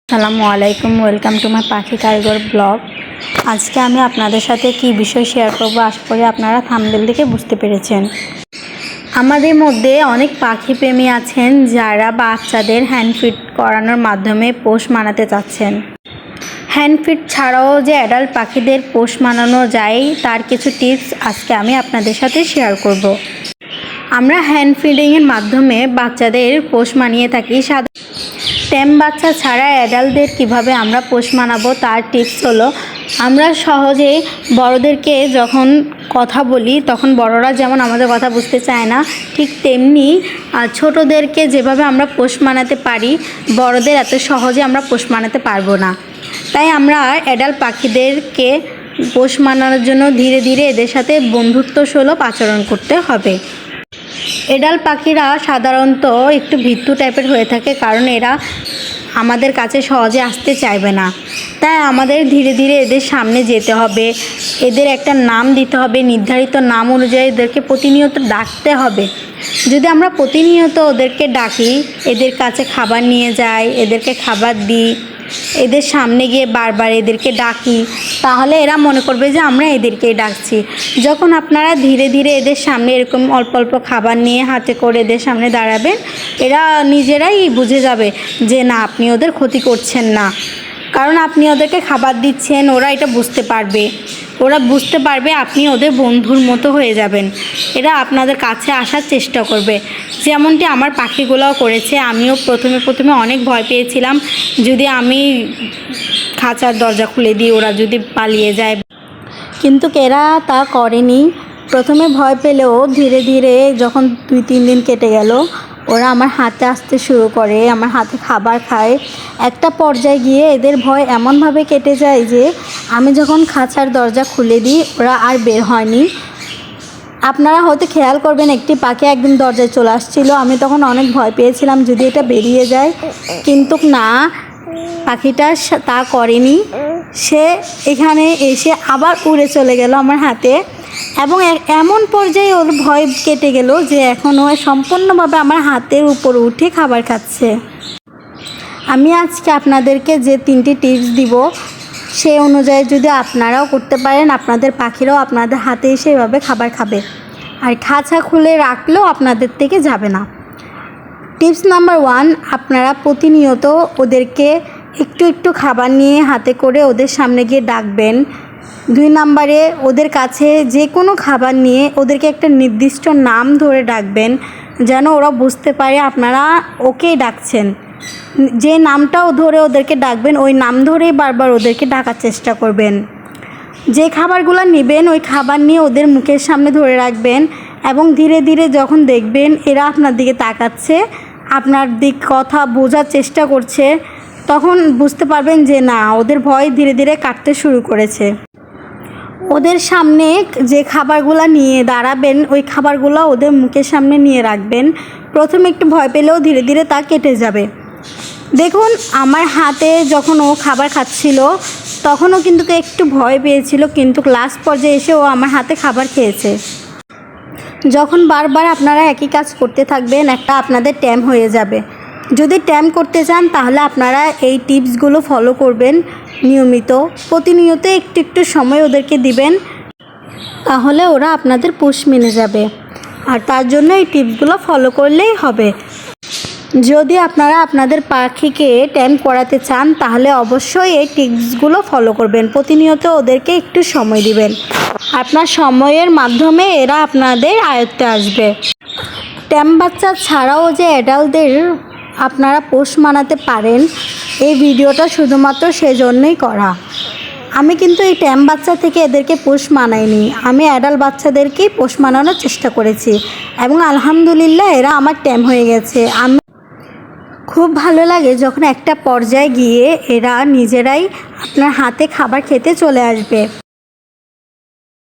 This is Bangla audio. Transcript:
আসসালামু আলাইকুম, ওয়েলকাম টু মাই পাখি কারিগর ব্লগ। আজকে আমি আপনাদের সাথে কি বিষয় শেয়ার করব আশা করি আপনারা থাম্বনেল দেখে বুঝতে পেরেছেন। আমাদের মধ্যে অনেক পাখি প্রেমী আছেন যারা বাচ্চাদের হ্যান্ডফিড করানোর মাধ্যমে পোষ মানাতে চাচ্ছেন। হ্যান্ডফিড ছাড়াও যে অ্যাডাল্ট পাখিদের পোষ মানানো যায় তার কিছু টিপস আজকে আমি আপনাদের সাথে শেয়ার করব। আমরা হ্যান্ড ফিডিংয়ের মাধ্যমে বাচ্চাদের পোষ মানিয়ে থাকি। ট্যাম বাচ্চা ছাড়া অ্যাডাল্টদের কিভাবে আমরা পোষ মানাবো তার টিপস হলো, আমরা সহজেই বড়দেরকে যখন কথা বলি তখন বড়রা যেমন আমাদের কথা বুঝতে চায় না, ঠিক তেমনি ছোটোদেরকে যেভাবে আমরা পোষ মানাতে পারি বড়দের এত সহজে আমরা পোষ মানাতে পারবো না। তাই আমরা অ্যাডাল্ট পাখিদেরকে পোষ মানানোর জন্য ধীরে ধীরে এদের সাথে বন্ধুত্বসুলভ আচরণ করতে হবে। অ্যাডাল্ট পাখিরা সাধারণত একটু ভীতু টাইপের হয়ে থাকে, কারণ এরা আমাদের কাছে সহজে আসতে চাইবে না। তাই আমাদের ধীরে ধীরে এদের সামনে যেতে হবে, এদের একটা নাম দিতে হবে, নির্ধারিত নাম অনুযায়ী এদেরকে প্রতিনিয়ত ডাকতে হবে। যদি আমরা প্রতিনিয়ত ওদেরকে ডাকি, এদের কাছে খাবার নিয়ে যাই, এদেরকে খাবার দিই, এদের সামনে গিয়ে বারবার এদেরকে ডাকি, তাহলে এরা মনে করবে যে আমরা এদেরকেই ডাকছি। যখন আপনারা ধীরে ধীরে এদের সামনে এরকম অল্প অল্প খাবার নিয়ে হাতে করে এদের সামনে দাঁড়াবেন, এরা নিজেরাই বুঝে যাবে যে না, আপনি ওদের ক্ষতি করছেন না, কারণ আপনি ওদেরকে খাবার দিচ্ছেন। ওরা এটা বুঝতে পারবে, ওরা বুঝতে পারবে আপনি ওদের বন্ধুর মতো হয়ে যাবেন। এরা আপনাদের কাছে আসার চেষ্টা করবে, যেমনটি আমার পাখিগুলোও করেছে। আমিও প্রথমে অনেক ভয় পেয়েছিলাম, যদি আমি খাঁচার দরজা খুলে দিই ওরা যদি পালিয়ে যায়, কিন্তু এরা তা করেনি। প্রথমে ভয় পেলেও ধীরে ধীরে যখন 2-3 দিন কেটে গেল, ওরা আমার হাতে আসতে শুরু করে, আমার হাতে খাবার খায়। একটা পর্যায়ে গিয়ে এদের ভয় এমনভাবে কেটে যায় যে আমি যখন খাঁচার দরজা খুলে দিই ওরা আর বের হয়নি। আপনারা হয়তো খেয়াল করবেন, একটি পাখি একদম দরজায় চলে আসছিল, আমি তখন অনেক ভয় পেয়েছিলাম যদি এটা বেরিয়ে যায়, কিন্তু না, পাখিটা তা করেনি। সে এখানে এসে আবার উড়ে চলে গেল আমার হাতে, এবং এমন পর্যায়ে ওর ভয় কেটে গেল যে এখন ও সম্পূর্ণভাবে আমার হাতের উপর উঠে খাবার খাচ্ছে। আমি আজকে আপনাদেরকে যে 3টি টিপস দিব, সেই অনুযায়ী যদি আপনারাও করতে পারেন, আপনাদের পাখিরাও আপনাদের হাতে এসে এভাবে খাবার খাবে, আর খাঁচা খুলে রাখলেও আপনাদের থেকে যাবে না। টিপস নাম্বার 1, আপনারা প্রতিনিয়ত ওদেরকে একটু একটু খাবার নিয়ে হাতে করে ওদের সামনে গিয়ে ডাকবেন। 2 নম্বরে, ওদের কাছে যে কোনো খাবার নিয়ে ওদেরকে একটা নির্দিষ্ট নাম ধরে ডাকবেন, যেন ওরা বুঝতে পারে আপনারা ওকেই ডাকছেন। যে নামটাও ধরে ওদেরকে ডাকবেন, ওই নাম ধরেই বারবার ওদেরকে ডাকার চেষ্টা করবেন। যে খাবারগুলো নেবেন ওই খাবার নিয়ে ওদের মুখের সামনে ধরে রাখবেন, এবং ধীরে ধীরে যখন দেখবেন এরা আপনার দিকে তাকাচ্ছে, আপনার দিক কথা বোঝার চেষ্টা করছে, তখন বুঝতে পারবেন যে না, ওদের ভয় ধীরে ধীরে কাটতে শুরু করেছে। ওদের সামনে যে খাবারগুলো নিয়ে দাঁড়াবেন ওই খাবারগুলো ওদের মুখের সামনে নিয়ে রাখবেন। প্রথমে একটু ভয় পেলেও ধীরে ধীরে তা কেটে যাবে। দেখুন, আমার হাতে যখন ও খাবার খাচ্ছিল তখনও কিন্তু একটু ভয় পেয়েছিল, কিন্তু লাস্ট পর্যায়ে এসে ও আমার হাতে খাবার খেয়েছে। যখন বারবার আপনারা একই কাজ করতে থাকবেন, একটা আপনাদের ট্যাম হয়ে যাবে। যদি ট্যাম করতে চান তাহলে আপনারা এই টিপসগুলো ফলো করবেন নিয়মিত, প্রতিনিয়ত একটু একটু সময় ওদেরকে দিবেন, তাহলে ওরা আপনাদের পোষ মেনে যাবে। আর তার জন্য এই টিপসগুলো ফলো করলেই হবে। যদি আপনারা আপনাদের পাখিকে ট্যাম করাতে চান তাহলে অবশ্যই এই টিপসগুলো ফলো করবেন, প্রতিনিয়ত ওদেরকে একটু সময় দিবেন। আপনার সময়ের মাধ্যমে এরা আপনাদের আয়ত্তে আসবে। ট্যাম বাচ্চা ছাড়াও যে অ্যাডাল্টদের আপনারা পোষ মানাতে পারেন, এই ভিডিওটা শুধুমাত্র সেজন্যই করা। আমি কিন্তু এই ট্যাম বাচ্চা থেকে এদেরকে পোষ মানাইনি, আমি অ্যাডাল্ট বাচ্চাদেরকেই পোষ মানানোর চেষ্টা করেছি, এবং আলহামদুলিল্লাহ এরা আমার ট্যাম হয়ে গেছে। আমি খুব ভালো লাগে যখন একটা পর্যায়ে গিয়ে এরা নিজেরাই আপনার হাতে খাবার খেতে চলে আসবে।